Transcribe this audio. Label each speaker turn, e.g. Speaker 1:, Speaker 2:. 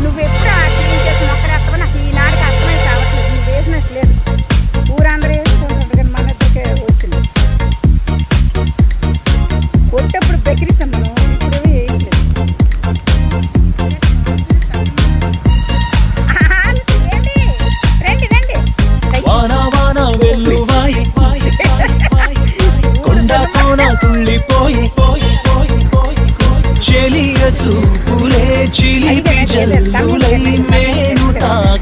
Speaker 1: నువ్వెప్పుడు క్లీన్ చేసి మొక్కలు ఎత్తవో నాకు ఈనాడికి అర్థమై కావట్లేదు. నువ్వు వేసినట్టు లేదు. ఊరందరూ వేసుకుంటుంది కానీ మన ఇద్దరికే వచ్చింది. కొట్టేప్పుడు బెకిరిస్తాం మనం, ఇప్పుడు వేయట్లేదు. రండి రండి.
Speaker 2: వాన వాన వెల్లువాయి కొండ కోన తుళ్ళిపోయి చెలియ చూపులే చిలిపి జల్లులై మేను తాకి